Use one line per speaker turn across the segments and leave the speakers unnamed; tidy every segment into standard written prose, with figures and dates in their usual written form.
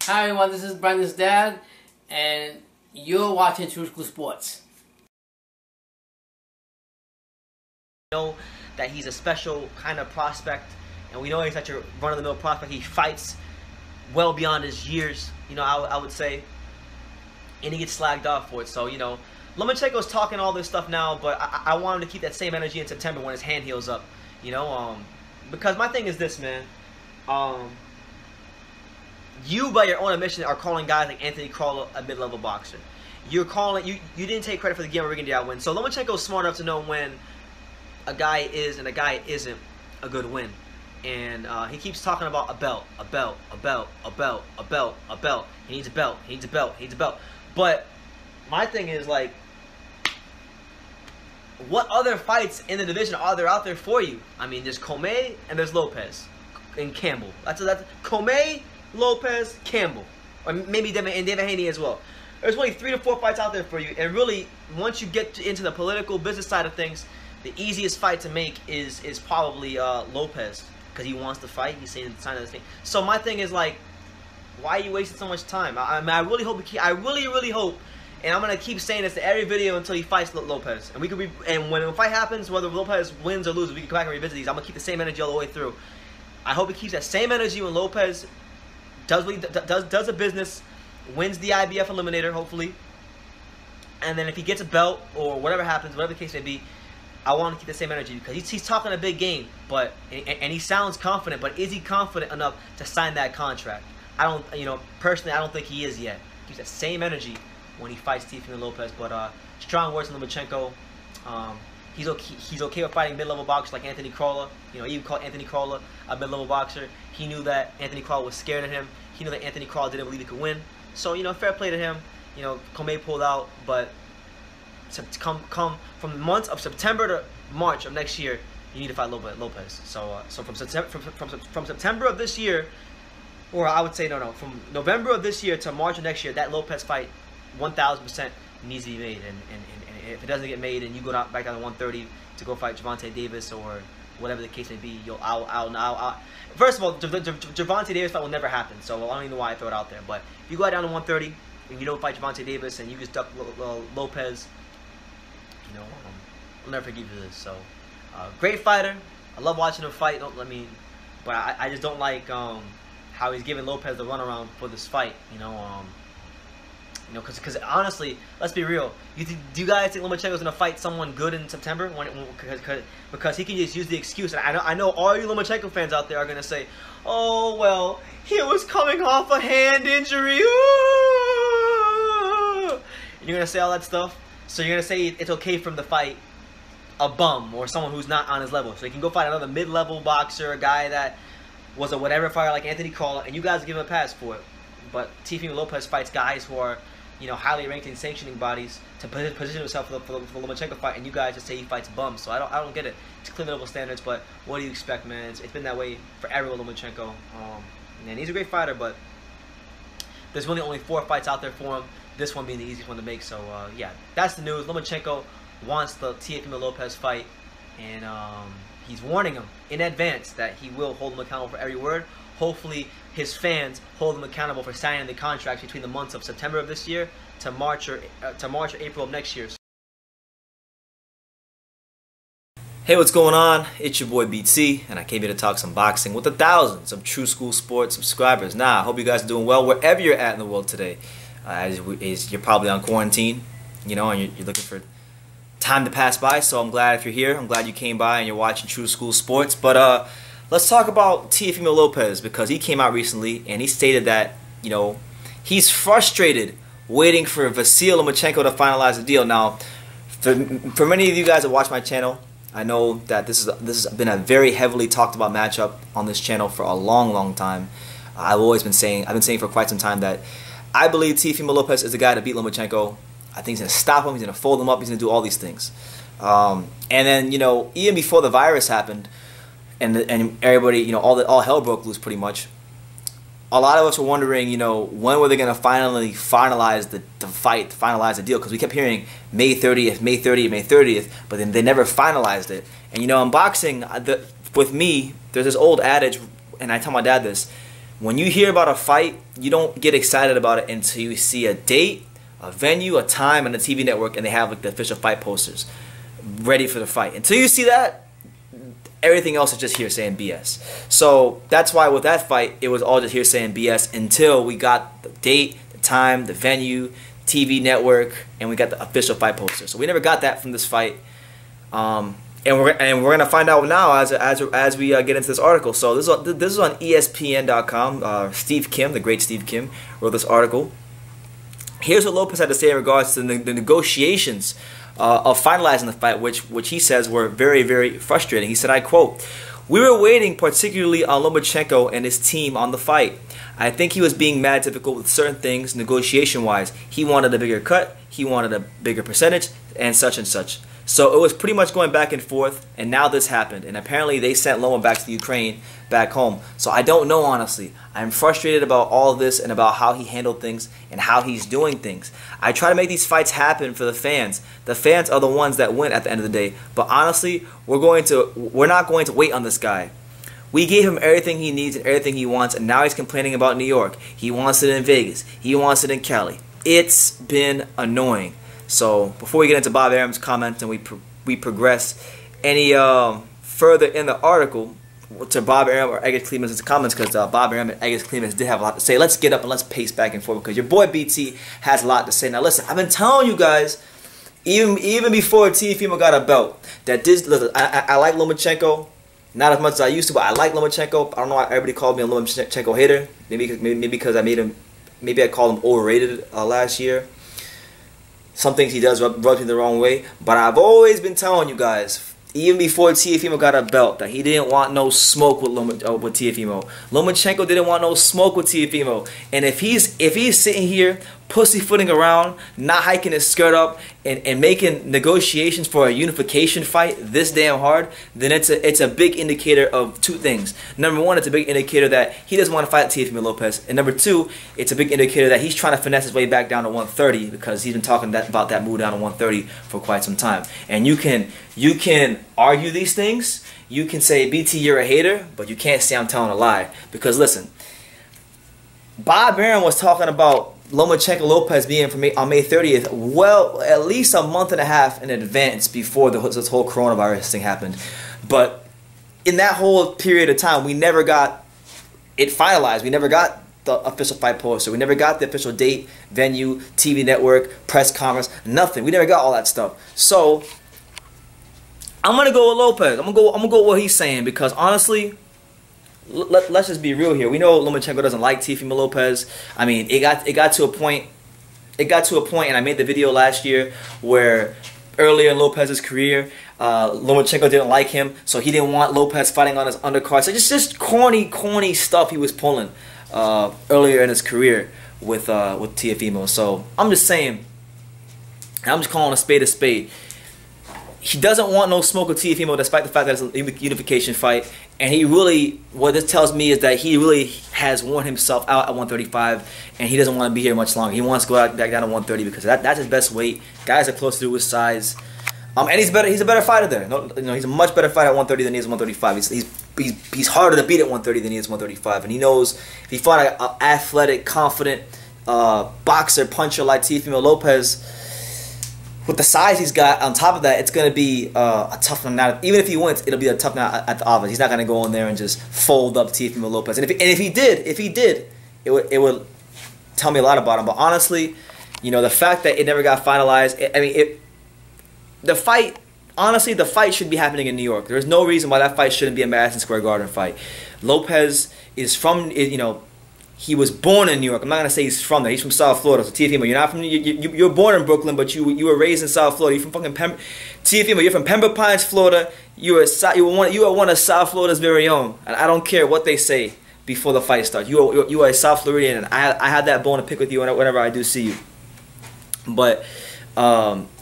Hi everyone, this is Brandon's dad, and you're watching True School Sports.
We know that he's a special kind of prospect, and we know he's such a run-of-the-mill prospect. He fights well beyond his years, I would say, and he gets slagged off for it. So, Lomachenko's talking all this stuff now, but I want him to keep that same energy in September when his hand heals up, because my thing is this, man. You, by your own admission, are calling guys like Anthony Crawler a mid-level boxer. You're calling you didn't take credit for the Guillermo Rigondeaux win. So Lomachenko's smart enough to know when a guy is and a guy isn't a good win. And he keeps talking about a belt, a belt, a belt, a belt, a belt, a belt. He needs a belt. He needs a belt. He needs a belt. But my thing is, like, what other fights in the division are there out there for you? I mean, there's Comey and there's Lopez and Campbell. That's Comey, Lopez, Campbell, or maybe David Haney as well. There's only 3 to 4 fights out there for you, and really, once you get into the political business side of ththings, the easiest fight to make is probably Lopez, because he wants to fight. He's saying the sign of this thing. So my thing is, like, why are you wasting so much time? I mean, I really hope I really hope, and I'm gonna keep saying this to every video until he fights Lopez. And when the fight happens, whether Lopez wins or loses, we can come back and revisit these. I'm gonna keep the same energy all the way through. I hope he keeps that same energy when Lopez does a business, wins the IBF Eliminator, hopefully, and then if he gets a belt or whatever happens, whatever the case may be, I want to keep the same energy, because he's talking a big game, and he sounds confident, but is he confident enough to sign that contract? I don't, personally, I don't think he is yet. He keeps that same energy when he fights Teofimo Lopez, but strong words from Lomachenko. He's okay with fighting mid-level boxers like Anthony Crawler. He even called Anthony Crawler a mid-level boxer. He knew that Anthony Crawler was scared of him. He knew that Anthony Crawler didn't believe he could win. So, fair play to him. Comey pulled out, but come from the months of September to March of next year, you need to fight Lopez. So from September of this year, or I would say from November of this year to March of next year, that Lopez fight 1,000% needs to be made. And if it doesn't get made, and you go back down to 130 to go fight Gervonta Davis or whatever the case may be, first of all, Gervonta Davis fight will never happen, so I don't even know why I throw it out there. But if you go down to 130 and you don't fight Gervonta Davis and you just duck Lopez, I'll never forgive you this. So, great fighter. I love watching him fight. But I just don't like how he's giving Lopez the runaround for this fight. Because honestly, let's be real. Do you guys think Lomachenko's gonna fight someone good in September? Because he can just use the excuse. And I know all you Lomachenko fans out there are gonna say, "Oh well, he was coming off a hand injury." Ooh! You're gonna say all that stuff. So you're gonna say it's okay for him to fight a bum or someone who's not on his level. So he can go fight another mid-level boxer, a guy that was a whatever fighter like Anthony Crawler, and you guys give him a pass for it. But Teofimo Lopez fights guys who are, highly ranked in sanctioning bodies to position himself for the Lomachenko fight, and you guys just say he fights bums. So I don't get it. It's clearly double standards, but what do you expect, man? It's been that way for everyone, Lomachenko. And he's a great fighter, but there's really only 4 fights out there for him. This one being the easiest one to make. So yeah, that's the news. Lomachenko wants the Teofimo Lopez fight, and he's warning him in advance that he will hold him accountable for every word. Hopefully, his fans hold him accountable for signing the contracts between the months of September of this year to March or April of next year.
Hey, what's going on? It's your boy BT, and I came here to talk some boxing with the thousands of True School Sports subscribers. Now, I hope you guys are doing well wherever you're at in the world today. As you're probably on quarantine, and you're looking for time to pass by. So I'm glad if you're here. I'm glad you came by and you're watching True School Sports. But let's talk about Teofimo Lopez, because he came out recently and he stated that, he's frustrated waiting for Vasyl Lomachenko to finalize the deal. Now, for many of you guys that watch my channel, I know that this has been a very heavily talked about matchup on this channel for a long time. I've been saying for quite some time that I believe Teofimo Lopez is the guy to beat Lomachenko. I think he's going to stop him, he's going to fold him up, he's going to do all these things. And then, even before the virus happened, and everybody, all hell broke loose pretty much, a lot of us were wondering, when were they going to finally finalize the fight, finalize the deal? Because we kept hearing May 30th, May 30th, May 30th, but then they never finalized it. And, in boxing, with me, there's this old adage, and I tell my dad this, when you hear about a fight, you don't get excited about it until you see a date, a venue, a time, and a TV network, and they have like the official fight posters ready for the fight. Until you see that, everything else is just hearsay and BS. So that's why with that fight, it was all just hearsay and BS until we got the date, the time, the venue, TV network, and we got the official fight poster. So we never got that from this fight, and we're gonna find out now as we get into this article. So this is on ESPN.com. Steve Kim, the great Steve Kim, wrote this article. Here's what Lopez had to say in regards to the negotiations of finalizing the fight, which he says were very, very frustrating. He said, I quote, "We were waiting particularly on Lomachenko and his team on the fight. I think he was being mad difficult with certain things negotiation-wise. He wanted a bigger cut, he wanted a bigger percentage, and such and such. So it was pretty much going back and forth, and now this happened. And apparently they sent Loma back to Ukraine, back home. So I don't know, honestly. I'm frustrated about all of this and about how he handled things and how he's doing things. I try to make these fights happen for the fans. The fans are the ones that win at the end of the day. But honestly, we're not going to wait on this guy. We gave him everything he needs and everything he wants, and now he's complaining about New York. He wants it in Vegas. He wants it in Cali. It's been annoying." So before we get into Bob Arum's comments and we progress any further in the article to Bob Arum or Egis Clemens' comments, because Bob Arum and Egis Clemens did have a lot to say. Let's get up and let's pace back and forth because your boy BT has a lot to say. Now listen, I've been telling you guys even before Teofimo got a belt that this. Listen, I like Lomachenko. Not as much as I used to, but I like Lomachenko. I don't know why everybody called me a Lomachenko hater. Maybe because I made him. Maybe I called him overrated last year. Some things he does rub me the wrong way. But I've always been telling you guys, even before Teofimo got a belt, that he didn't want no smoke with Teofimo. Lomachenko didn't want no smoke with Teofimo. And if he's sitting here pussyfooting around, not hiking his skirt up, and making negotiations for a unification fight this damn hard, then it's a big indicator of two things. Number one, it's a big indicator that he doesn't want to fight Teofimo Lopez. And number two, it's a big indicator that he's trying to finesse his way back down to 130 because he's been talking about that move down to 130 for quite some time. And you can argue these things. You can say, BT, you're a hater, but you can't say I'm telling a lie. Because listen, Bob Arum was talking about Lomachenko Lopez being on May 30th, well, at least a month and a half in advance before this whole coronavirus thing happened. But in that whole period of time, we never got it finalized. We never got the official fight poster. We never got the official date, venue, TV network, press conference, nothing. We never got all that stuff. So I'm gonna go with Lopez. I'm gonna go with what he's saying because honestly, let's just be real here. We know Lomachenko doesn't like Teofimo Lopez. I mean, it got to a point. It got to a point, and I made the video last year where earlier in Lopez's career, Lomachenko didn't like him, so he didn't want Lopez fighting on his undercard. So just corny stuff he was pulling earlier in his career with Teofimo. So I'm just saying, I'm just calling a spade a spade. He doesn't want no smoke with Teofimo despite the fact that it's a unification fight. And he really, what this tells me is that he really has worn himself out at 135 and he doesn't want to be here much longer. He wants to go back down to 130 because that's his best weight. Guys are closer to his size. And he's a better fighter there. No, he's a much better fighter at 130 than he is at 135. He's harder to beat at 130 than he is at 135. And he knows if he fought an athletic, confident boxer, puncher like Teofimo Lopez, with the size he's got, on top of that, it's going to be a tough one. Even if he wins, it'll be a tough one at the office. He's not going to go in there and just fold up Teofimo Lopez. And if he did, it would tell me a lot about him. But honestly, the fact that it never got finalized, the fight should be happening in New York. There's no reason why that fight shouldn't be a Madison Square Garden fight. Lopez is from, he was born in New York. I'm not gonna say he's from there. He's from South Florida. So Teofimo, you're not from. You're born in Brooklyn, but you were raised in South Florida. You're from fucking Teofimo, you're from Pembroke Pines, Florida. You are one of South Florida's very own. And I don't care what they say before the fight starts. You are a South Floridian, and I had that bone to pick with you whenever I do see you. But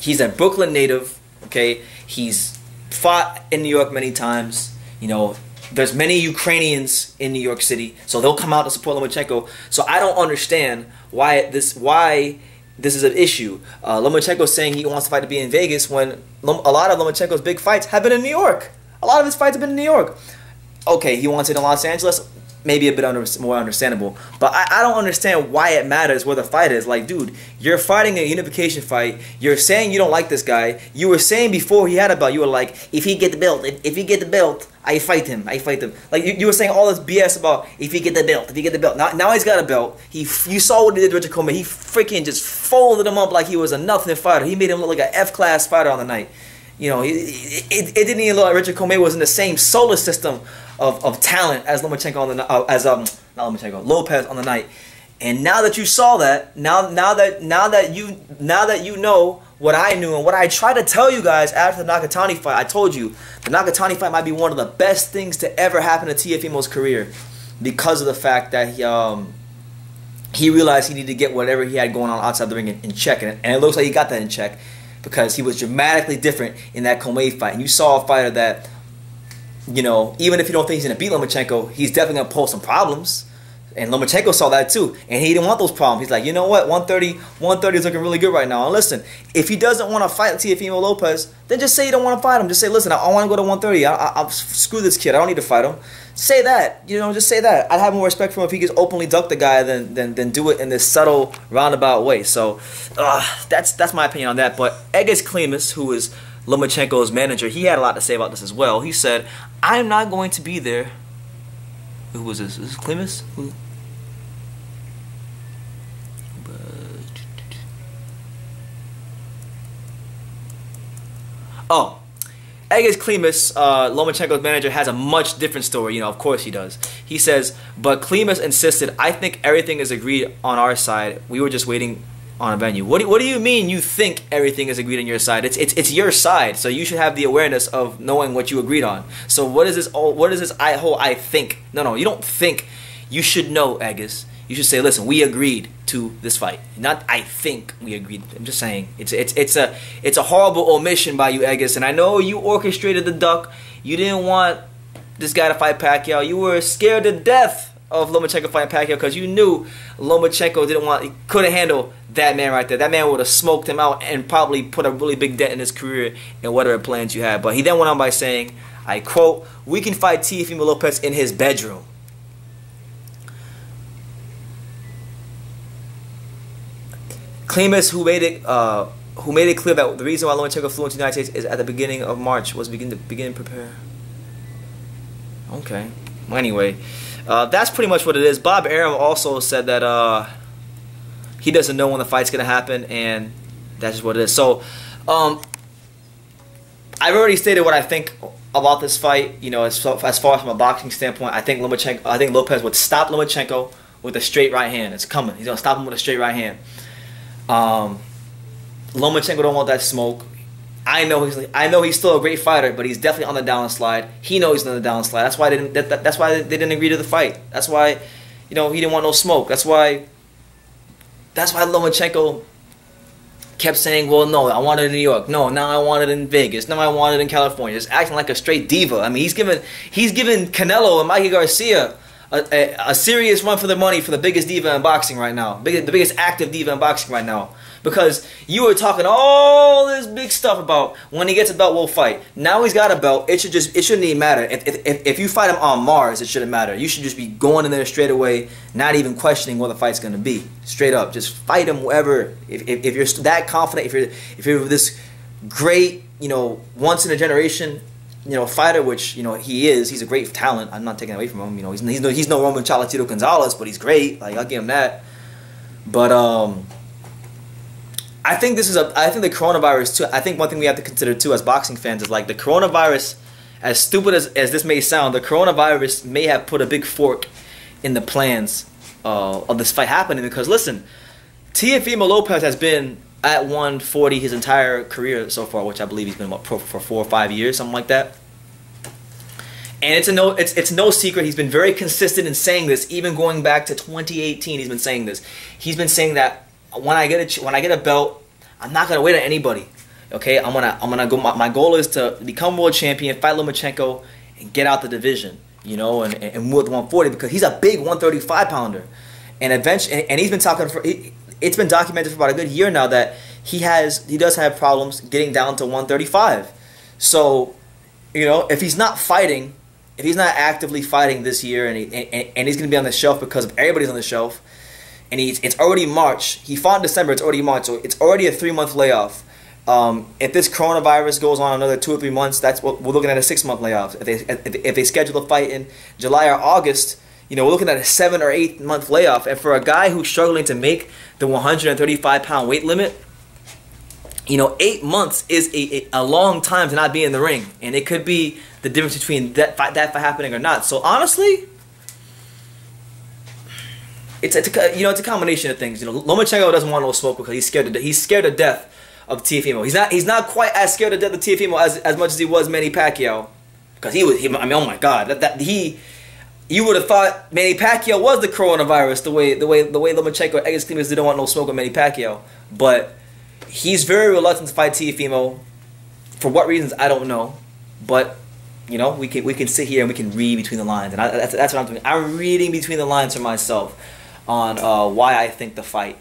he's a Brooklyn native. Okay, he's fought in New York many times. There's many Ukrainians in New York City, so they'll come out to support Lomachenko. So I don't understand why this is an issue. Lomachenko saying he wants the fight to be in Vegas when a lot of Lomachenko's big fights have been in New York. A lot of his fights have been in New York. Okay, he wants it in Los Angeles. maybe a bit more understandable. But I don't understand why it matters where the fight is. Like, dude, you're fighting a unification fight. You're saying you don't like this guy. You were saying before he had a belt, you were like, if he get the belt, if he get the belt, I fight him. I fight him. Like, you were saying all this BS about if he get the belt, if he get the belt. Now he's got a belt. You saw what he did to Richard Coleman. He freaking just folded him up like he was a nothing fighter. He made him look like an F-class fighter on the night. You know, it didn't even look like Richard Coleman was in the same solar system of talent as Lomachenko on the not Lomachenko, Lopez on the night. And now that you saw that, now that you know what I knew and what I tried to tell you guys after the Nakatani fight, I told you the Nakatani fight might be one of the best things to ever happen to Teofimo's career because of the fact that he realized he needed to get whatever he had going on outside the ring in check, and it looks like he got that in check because he was dramatically different in that Coleman fight. And you saw a fighter that, you know, even if you don't think he's going to beat Lomachenko, he's definitely going to pose some problems. And Lomachenko saw that too. And he didn't want those problems. He's like, you know what, 130 is looking really good right now. And listen, if he doesn't want to fight Teofimo Lopez, then just say you don't want to fight him. Just say, listen, I want to go to 130. I'll screw this kid. I don't need to fight him. Say that. You know, just say that. I'd have more respect for him if he could openly duck the guy than do it in this subtle, roundabout way. So that's my opinion on that. But Egis Klimas, who is Lomachenko's manager, he had a lot to say about this as well. He said, I'm not going to be there. Who was this? Is this Klimas? Who? Oh, Egis Klimas, Lomachenko's manager, has a much different story. You know, of course he does. He says, but Klimas insisted, I think everything is agreed on our side. We were just waiting on a venue. What do you mean you think everything is agreed on your side? It's your side, so you should have the awareness of knowing what you agreed on. So what is this whole I think? No, you don't think. You should know, Egis. You should say, listen, we agreed to this fight. Not I think we agreed. I'm just saying it's a horrible omission by you, Egis. And I know you orchestrated the duck. You didn't want this guy to fight Pacquiao. You were scared to death of Lomachenko fighting Pacquiao because you knew Lomachenko couldn't handle that man right there. That man would have smoked him out and probably put a really big dent in his career and whatever plans you had. But he then went on by saying, I quote, we can fight Teofimo Lopez in his bedroom. Klimas, who made it clear that the reason why Lomachenko flew into the United States is at the beginning of March, was begin to prepare. Okay. Well, anyway, that's pretty much what it is. Bob Arum also said that he doesn't know when the fight's gonna happen, and that's just what it is. So, I've already stated what I think about this fight. You know, as far as from a boxing standpoint, I think Lopez would stop Lomachenko with a straight right hand. It's coming. He's gonna stop him with a straight right hand. Lomachenko don't want that smoke. I know he's still a great fighter, but he's definitely on the downslide. He knows he's on the downslide. That's why they didn't agree to the fight. That's why, you know, he didn't want no smoke. That's why Lomachenko kept saying, well, no, I want it in New York. No, now I want it in Vegas. Now I want it in California. Just acting like a straight diva. I mean, he's given Canelo and Mikey Garcia a serious run for their money for the biggest diva in boxing right now. The biggest active diva in boxing right now. Because you were talking all this big stuff about when he gets a belt, we'll fight. Now he's got a belt. It shouldn't even matter. If you fight him on Mars, it shouldn't matter. You should just be going in there straight away, not even questioning what the fight's going to be. Straight up, just fight him wherever. If you're that confident, if you're this great, you know, once in a generation, you know, fighter, which, you know, he is. He's a great talent. I'm not taking it away from him. You know, he's no Roman Cholatito Gonzalez, but he's great. Like, I'll give him that. But I think the coronavirus too. I think one thing we have to consider too as boxing fans is like the coronavirus. As stupid as this may sound, the coronavirus may have put a big fork in the plans of this fight happening. Because listen, Teofimo Lopez has been at 140 his entire career so far, which I believe he's been pro for 4 or 5 years, something like that. And it's no secret. He's been very consistent in saying this, even going back to 2018. He's been saying this. He's been saying that when I get a belt, I'm not gonna wait on anybody. Okay, I'm gonna go. My goal is to become world champion, fight Lomachenko, and get out the division. You know, and move to 140 because he's a big 135 pounder, and eventually, and he's been talking for. It's been documented for about a good year now that he does have problems getting down to 135. So, you know, if he's not fighting, if he's not actively fighting this year, and he's going to be on the shelf because everybody's on the shelf, and it's already March. He fought in December. It's already March, so it's already a 3-month layoff. If this coronavirus goes on another 2 or 3 months, that's what we're looking at, a 6-month layoff. If they schedule a fight in July or August, you know, we're looking at a 7 or 8 month layoff. And for a guy who's struggling to make the 135-pound weight limit, you know, 8 months is a long time to not be in the ring, and it could be the difference between that fight happening or not. So honestly, it's a combination of things. You know, Lomachenko doesn't want no smoke because he's scared to death of Teofimo. He's not quite as scared to death of Teofimo as much as he was Manny Pacquiao, because I mean, oh my God, you would have thought Manny Pacquiao was the coronavirus the way Lomachenko ex-claimants didn't want no smoke with Manny Pacquiao. But he's very reluctant to fight Teofimo. For what reasons, I don't know. But you know, we can sit here and we can read between the lines, and that's what I'm doing. I'm reading between the lines for myself on why I think the fight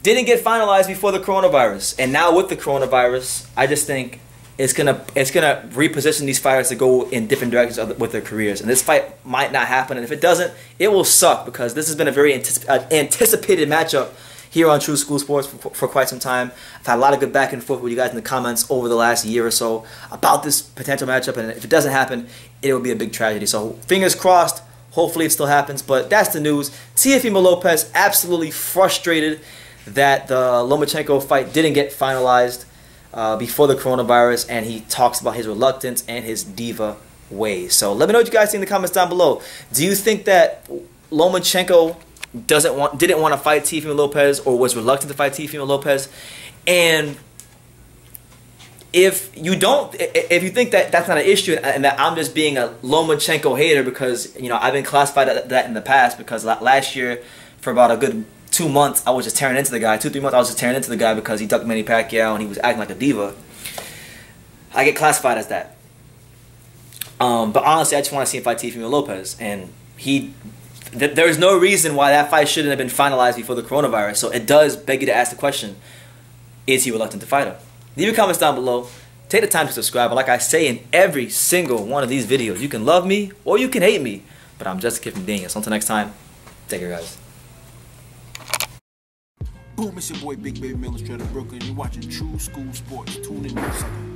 didn't get finalized before the coronavirus. And now with the coronavirus, I just think it's gonna reposition these fighters to go in different directions with their careers. And this fight might not happen, and if it doesn't, it will suck, because this has been a very anticipated matchup here on True School Sports for quite some time. I've had a lot of good back and forth with you guys in the comments over the last year or so about this potential matchup, and if it doesn't happen, it will be a big tragedy. So fingers crossed, hopefully it still happens, but that's the news. Teofimo Lopez absolutely frustrated that the Lomachenko fight didn't get finalized before the coronavirus, and he talks about his reluctance and his diva ways. So let me know what you guys think in the comments down below. Do you think that Lomachenko didn't want to fight Teofimo Lopez, or was reluctant to fight Teofimo Lopez? And if you think that that's not an issue, and that I'm just being a Lomachenko hater because, you know, I've been classified as that in the past, because last year for about a good 2 months I was just tearing into the guy. 2-3 months I was just tearing into the guy because he ducked Manny Pacquiao and he was acting like a diva. I get classified as that. But honestly, I just want to see him fight Teofimo Lopez, and there's no reason why that fight shouldn't have been finalized before the coronavirus. So it does beg you to ask the question, is he reluctant to fight him? Leave your comments down below. Take the time to subscribe. But like I say in every single one of these videos, you can love me or you can hate me, but I'm just a kid from Daniel. So until next time, take care, guys.
Boom, it's your boy Big Baby Miller straight out of Brooklyn. You're watching True School Sports. Tune in, sucker.